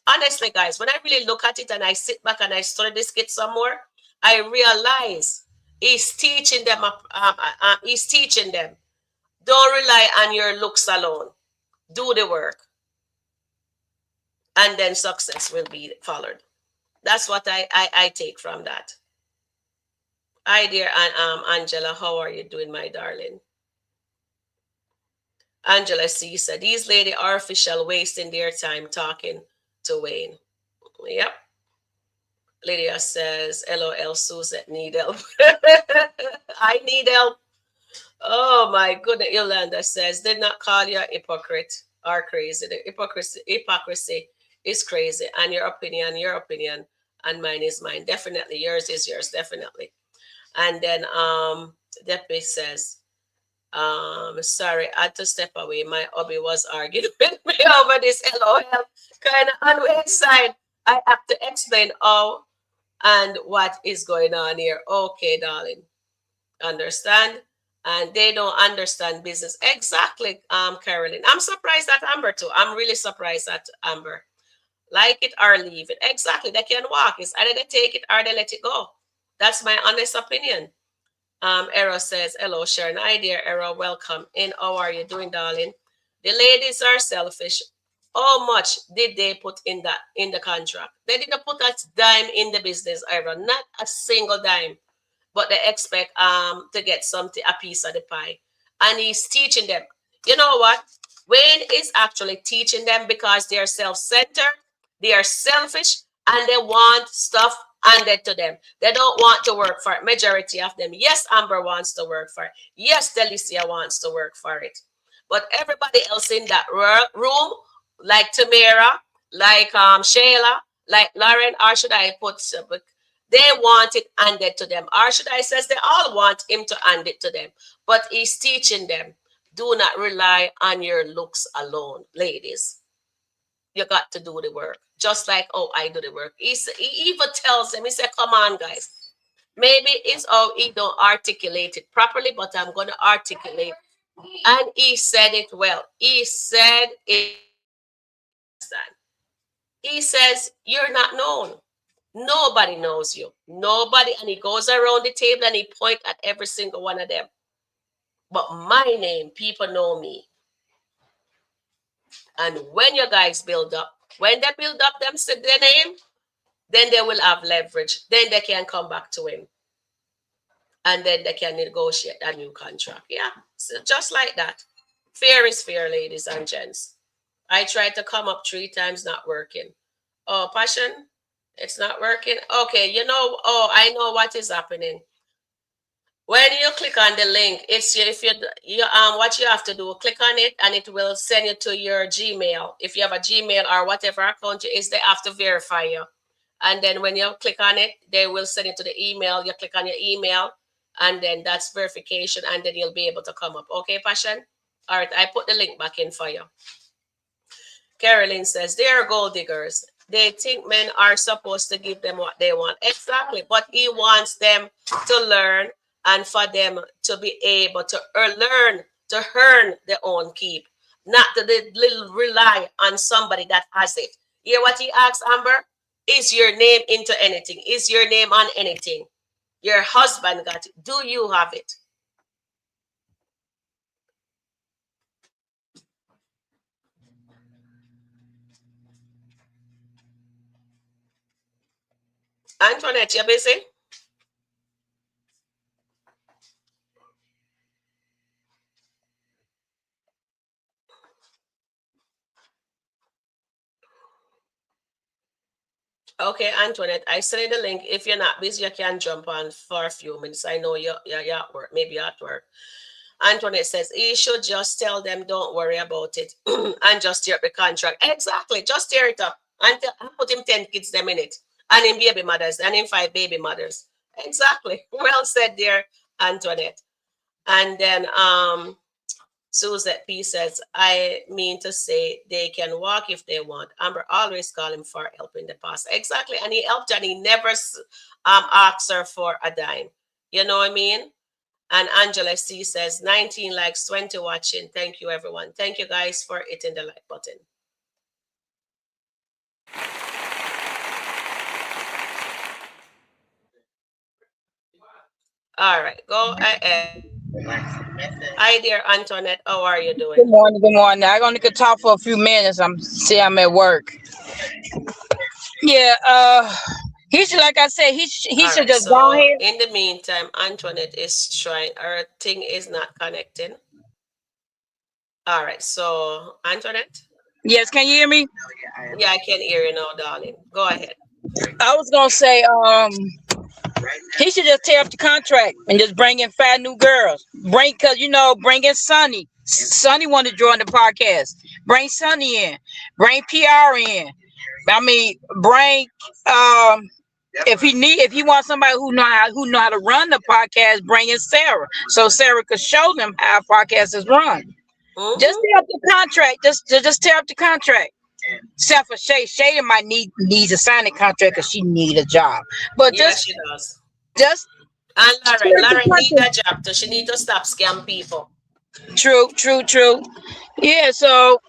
Honestly, guys, when I really look at it and I sit back and I study this kid some more, I realize he's teaching them. He's teaching them. Don't rely on your looks alone. Do the work, and then success will be followed. That's what I take from that. Hi, dear Angela. How are you doing, my darling? Angela C said, these ladies are official wasting their time talking to Wayne. Yep. Lydia says, LOL, Suzette need help. I need help. Oh my goodness. Yolanda says, did not call you a hypocrite or crazy. The hypocrisy is crazy. And your opinion, and mine is mine. Definitely. Yours is yours, definitely. And then Depe says, sorry, I had to step away. My hubby was arguing with me over this LOL. Kind of on the side. I have to explain how and what is going on here. Okay, darling. Understand? And they don't understand business. Exactly, Carolyn. I'm surprised at Amber too. I'm really surprised at Amber. Like it or leave it. Exactly. They can walk. It's either they take it or they let it go. That's my honest opinion. Era says, hello, Sharon. Hi, dear Era. Welcome in. How are you doing, darling? The ladies are selfish. How much did they put in the contract? They didn't put a dime in the business, Era. Not a single dime. But they expect to get something, a piece of the pie. And he's teaching them. You know what? Wayne is actually teaching them because they are self-centered, they are selfish, and they want stuff handed to them. They don't want to work for it. Majority of them. Yes, Amber wants to work for it. Yes, Delicia wants to work for it. But everybody else in that room, like Tamara, like Shayla, like Lauren, or should I put, they want it handed to them. Or should I say they all want him to hand it to them. But he's teaching them, do not rely on your looks alone, ladies. You got to do the work. Just like, oh, I do the work. He even tells them, he said, come on, guys. Maybe it's how he don't articulate it properly, but I'm going to articulate. And he said it well. He said it. He says, you're not known. Nobody knows you. Nobody. And he goes around the table and he points at every single one of them. But my name, people know me. And when you guys build up, when they build up their name, then they will have leverage. Then they can come back to him. And then they can negotiate a new contract. Yeah, so just like that. Fair is fair, ladies and gents. I tried to come up 3 times, not working. Oh, passion. It's not working. Okay, you know, oh, I know what is happening. When you click on the link, it's if you what you have to do, click on it and it will send you to your Gmail. If you have a Gmail or whatever account it is, they have to verify you. And then when you click on it, they will send it to the email. You click on your email, and then that's verification, and then you'll be able to come up. Okay, Passion? All right, I put the link back in for you. Carolyn says, they are gold diggers. They think men are supposed to give them what they want. Exactly. But he wants them to learn and for them to be able to learn to earn their own keep, not to rely on somebody that has it. Hear what he asks, Amber? Is your name into anything? Is your name on anything? Your husband got it. Do you have it? Antoinette, you busy? Okay, Antoinette, I sent you the link. If you're not busy, you can jump on for a few minutes. I know you're at work, maybe you're at work. Antoinette says, he should just tell them, don't worry about it, and just tear up the contract. Exactly, just tear it up and put him 10 kids them in it, and in baby mothers, and in 5 baby mothers. Exactly. Well said there, Antoinette. And then Suzette P says, I mean to say they can walk if they want. Amber always call him for help in the past. Exactly. And he helped and he never asked her for a dime. You know what I mean? And Angela C says, 19 likes, 20 watching. Thank you, everyone. Thank you, guys, for hitting the like button. All right, go ahead. Hi there, Antoinette. How are you doing? Good morning. Good morning. I only could talk for a few minutes. I'm at work. Yeah. He should, like I said, he should just go So ahead. in the meantime, Antoinette is trying. Her thing is not connecting. All right. So Antoinette. Yes. Can you hear me? Yeah, I can hear you now, darling. Go ahead. I was gonna say, he should just tear up the contract and just bring in 5 new girls. Bring in Sonny. Sonny want to join the podcast. Bring Sonny in. Bring PR in. I mean, bring if he wants somebody who know how to run the podcast, bring in Sarah, so Sarah could show them how a podcast is run. Mm-hmm. Just tear up the contract. Just tear up the contract. Except for Shayla might need to sign the contract because she need a job. But Yeah, she does. just And Lauren need a job too. She need to stop scam people. True. Yeah, so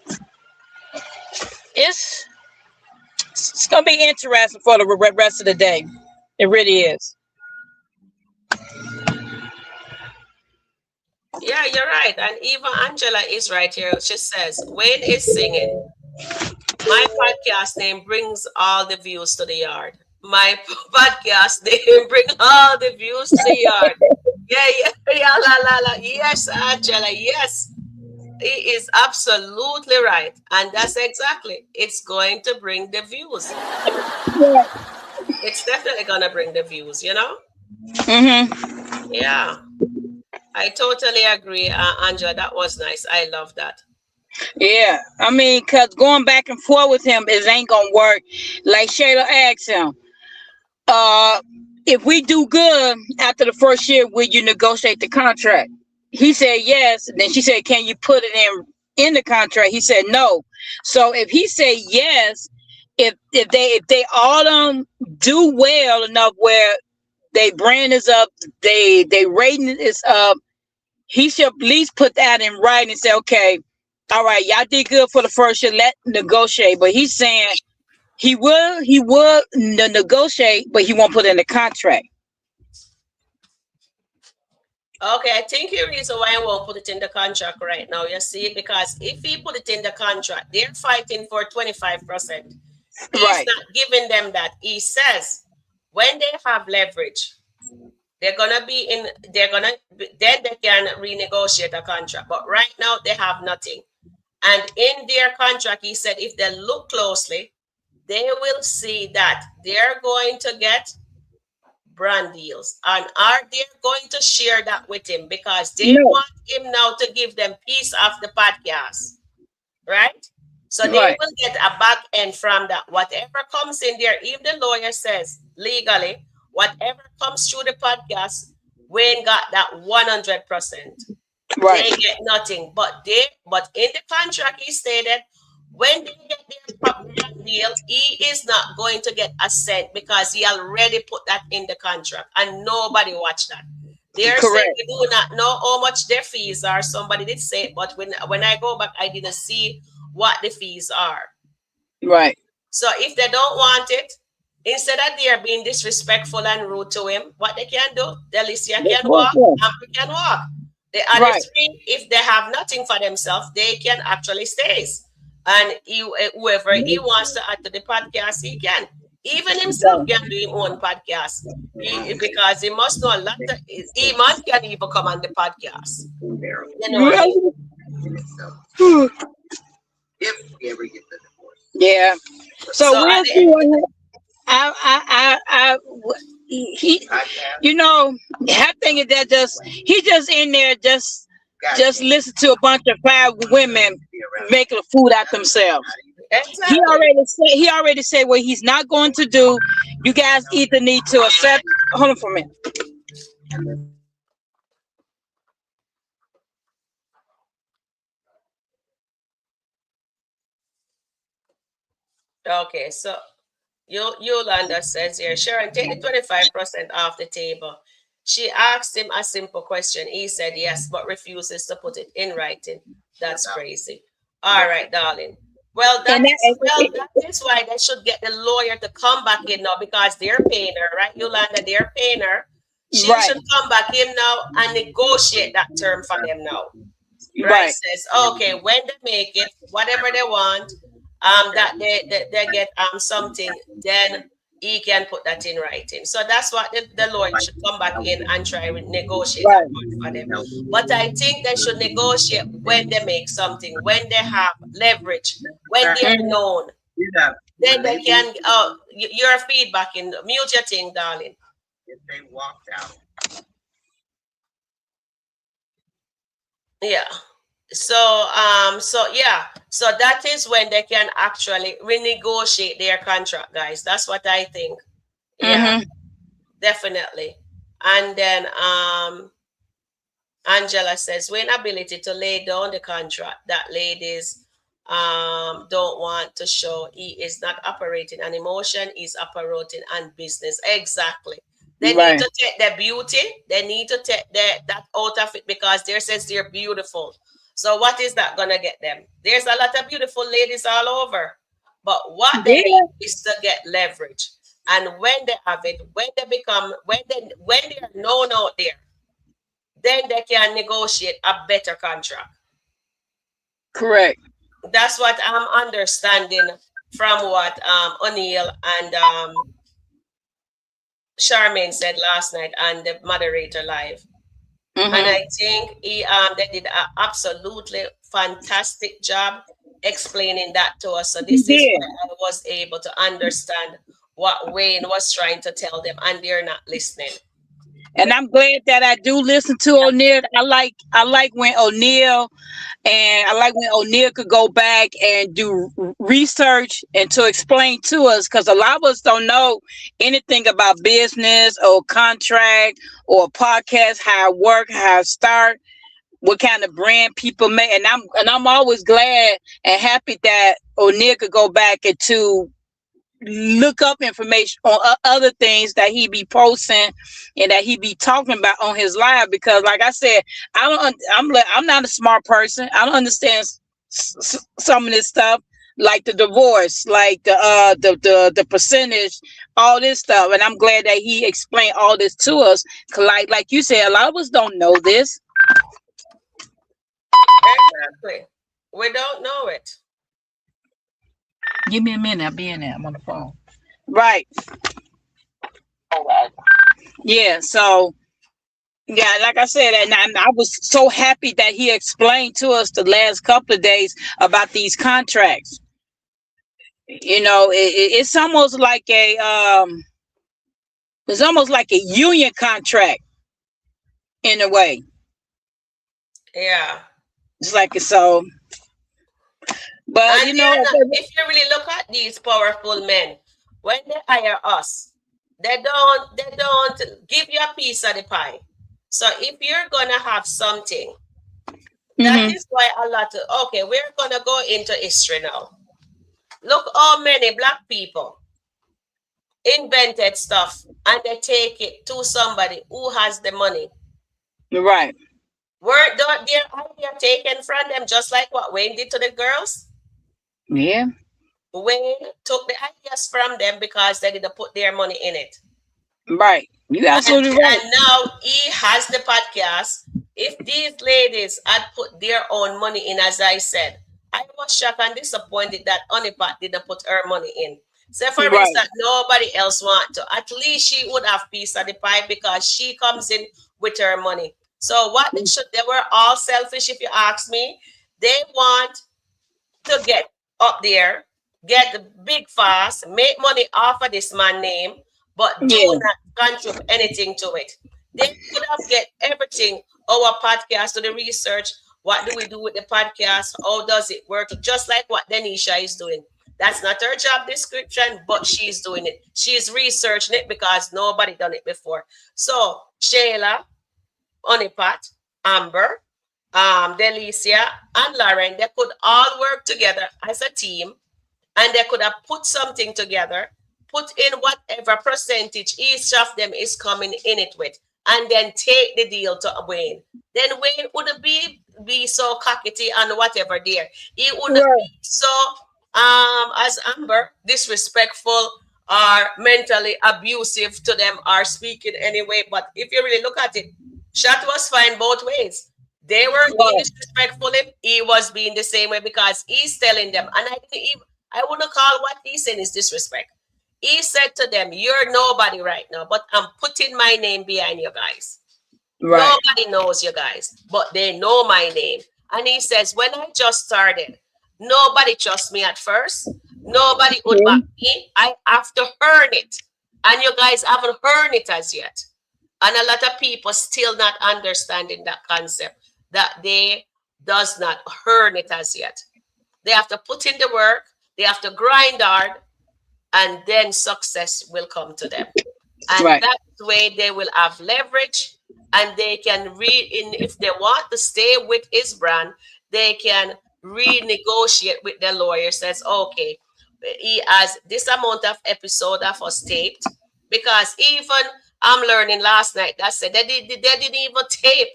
it's gonna be interesting for the rest of the day. It really is. Yeah, you're right. And even Angela is right here. She says, Wayne is singing. My podcast name brings all the views to the yard. My podcast name bring all the views to the yard. Yeah, la. Yes, Angela, yes. He is absolutely right. And that's exactly, it's going to bring the views. Yeah. It's definitely going to bring the views, you know? Mm-hmm. Yeah. I totally agree, Angela. That was nice. I love that. Yeah, I mean, cause going back and forth with him ain't gonna work. Like Shayla asked him, if we do good after the first year, will you negotiate the contract? He said yes. And then she said, can you put it in the contract? He said no. So if he said yes, if they all do well enough where they brand is up, they rating is up, he should at least put that in writing and say, okay, all right, y'all did good for the first year, let negotiate. But he's saying he will negotiate, but he won't put it in the contract. Okay, I think the reason why I won't put it in the contract right now, you see, because if he put it in the contract, they're fighting for 25%. He's Right. not giving them that. He says when they have leverage, then they can renegotiate a contract. But right now they have nothing. And in their contract, he said if they look closely, they will see that they're going to get brand deals, and are they going to share that with him because they No. want him now to give them piece of the podcast, right? So they Right. will get a back end from that. Whatever comes in there, if the lawyer says legally, whatever comes through the podcast, Wayne got that 100%. Right. They get nothing. But in the contract he stated when they get their brand deal, he is not going to get a cent because he already put that in the contract and nobody watched that. They're saying Correct. we do not know how much their fees are. Somebody did say it, but when I go back, I didn't see what the fees are. Right. So if they don't want it, instead of they are being disrespectful and rude to him, what they can do, Delicia Let's can work walk, for 'em. Amber can walk. The other Right. three, if they have nothing for themselves, they can actually stay. And whoever he wants to add to the podcast, he can. Even himself can do his own podcast. Because he must know a lot of Iman can even come on the podcast. You know what I mean? If we ever get the divorce. Yeah. So So we'll see what he, you know, I think that he just in there just listen to a bunch of 5 women making food out themselves. exactly. He already said what he's not going to do. You guys either need to accept. Hold on for a minute. Okay, so Yolanda says here, Sharon, take the 25% off the table. She asked him a simple question. He said yes, but refuses to put it in writing. That's crazy. All right, darling. Well, that is why they should get the lawyer to come back in now because they're paying her, right, Yolanda? They're paying her. She should come back in now and negotiate that term for them now. Right? Says, okay, when they make it, whatever they want, that they get something, then he can put that in writing. So that's what the lawyer should come back in and try to negotiate that for them. But I think they should negotiate when they make something, when they have leverage, when they're known. Then they can your feedback in mute your thing, darling. If they walked out. Yeah. So that is when they can actually renegotiate their contract, guys. That's what I think. Yeah, definitely. And then Angela says, when ability to lay down the contract that ladies don't want to show. He is not operating on emotion, he's operating on business. Exactly. They need to take their beauty, they need to take that out of it because they says they're beautiful. So what is that gonna get them? There's a lot of beautiful ladies all over, but what they need is to get leverage. And when they have it, when they are known out there, then they can negotiate a better contract. Correct. That's what I'm understanding from what O'Neill and Charmaine said last night on the moderator live. And I think they did an absolutely fantastic job explaining that to us. So this is where I was able to understand what Wayne was trying to tell them, and they're not listening. And I'm glad that I do listen to O'Neill. I like when O'Neill could go back and do research and to explain to us, because a lot of us don't know anything about business or contract or podcast, how it work, how it start, what kind of brand people make. And I'm always glad and happy that O'Neill could go back and to look up information on other things that he be posting and that he be talking about on his live, because like I said, I'm not a smart person. I don't understand some of this stuff, like the divorce, like the percentage, all this stuff. And I'm glad that he explained all this to us, cause like you said, a lot of us don't know this. Exactly. We don't know it. Give me a minute. I'll be in there. I'm on the phone. Right. All right. Yeah. So, yeah, like I said, and I was so happy that he explained to us the last couple of days about these contracts. You know, it's almost like it's almost like a union contract in a way. Yeah. It's like so. But And you know, they're not, if you really look at these powerful men, when they hire us, they don't give you a piece of the pie. So if you're gonna have something, that mm-hmm, is why a lot of, okay, we're gonna go into history now. Look how many black people invented stuff and they take it to somebody who has the money. right, Weren't their idea taken from them, just like what Wayne did to the girls? yeah, Wayne took the ideas from them because they didn't put their money in it. right. You And, absolutely right. and now he has the podcast. If these ladies had put their own money in, as I said, I was shocked and disappointed that Honeypot didn't put her money in. Say, for Right, instance, nobody else want to. At least she would have piece of the pie because she comes in with her money. So what they should, they were all selfish, if you ask me. They want to get up there, get the big fast, make money off of this man name, but do yeah, not contribute anything to it. They could have get everything, our podcast, to the research. What do we do with the podcast? How does it work? Just like what Denisha is doing. That's not her job description, but she's doing it. She's researching it because nobody done it before. So Shayla, Honeypot, Amber, Delicia, and Lauren, they could all work together as a team and they could have put something together, put in whatever percentage each of them is coming in it with, and then take the deal to Wayne. Then Wayne wouldn't be so cockety and whatever there. He wouldn't right, be so as Amber, disrespectful or mentally abusive to them or speaking anyway. But if you really look at it, Shot was fine both ways. They were being right, disrespectful. He was being the same way because he's telling them, and I wouldn't call what he's saying is disrespect. He said to them, "You're nobody right now, but I'm putting my name behind you guys. right, Nobody knows you guys, but they know my name." And he says, "When I just started, nobody trusts me at first. Nobody would back yeah, me. I have to earn it. And you guys haven't earned it as yet." And a lot of people still not understanding that concept that they does not earn it as yet. They have to put in the work, they have to grind hard, and then success will come to them. And right, that way they will have leverage and they can if they want to stay with his brand, they can renegotiate with the lawyer, says, okay, he has this amount of episode of us taped. Because even I'm learning last night that said they didn't even tape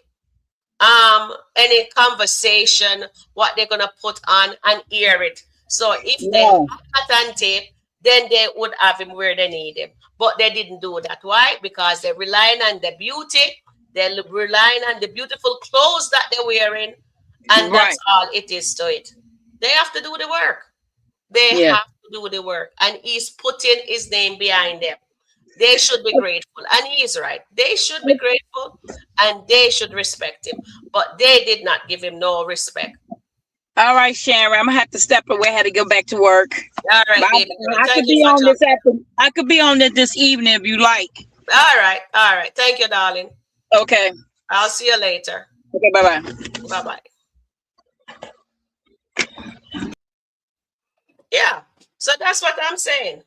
any conversation what they're gonna put on and hear it. So if they yeah, had that on tape, then they would have him where they need him. But they didn't do that. Why? Because they're relying on the beauty, they're relying on the beautiful clothes that they're wearing, and right, that's all it is to it. They have to do the work. They yeah. have to do the work, and he's putting his name behind them. They should be grateful, and he is right. They should be grateful, and they should respect him. But they did not give him no respect. All right, Sharon, I'm gonna have to step away. I had to go back to work. All But right, baby girl. I could Thank you be for on jumping. this after. I could be on it this evening if you like. All right, all right. Thank you, darling. Okay. I'll see you later. Okay. Bye bye. Bye bye. Yeah. So that's what I'm saying.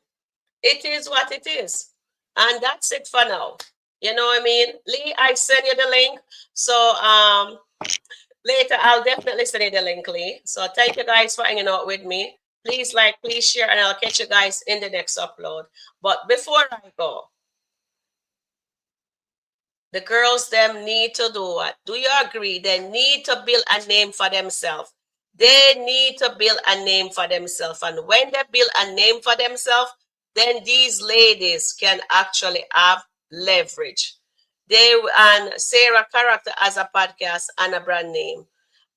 It is what it is. And that's it for now. You know what I mean? Lee, I send you the link. So later I'll definitely send you the link, Lee. So thank you guys for hanging out with me. Please like, please share, and I'll catch you guys in the next upload. But before I go, the girls them need to do what? Do you agree? They need to build a name for themselves. They need to build a name for themselves. And when they build a name for themselves, then these ladies can actually have leverage. They and Sarah character as a podcast and a brand name.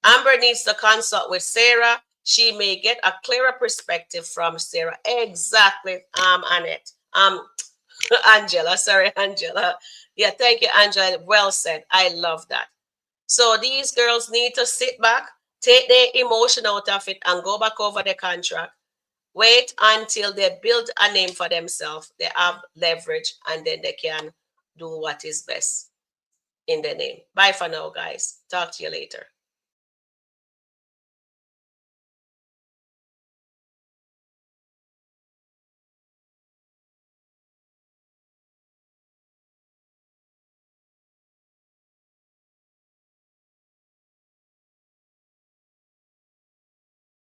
Amber needs to consult with Sarah. She may get a clearer perspective from Sarah. Exactly, Annette. Angela, sorry, Angela. Yeah, thank you, Angela. Well said. I love that. So these girls need to sit back, take their emotion out of it, and go back over the contract Wait until they build a name for themselves. They have leverage, and then they can do what is best in the name. Bye for now, guys. Talk to you later.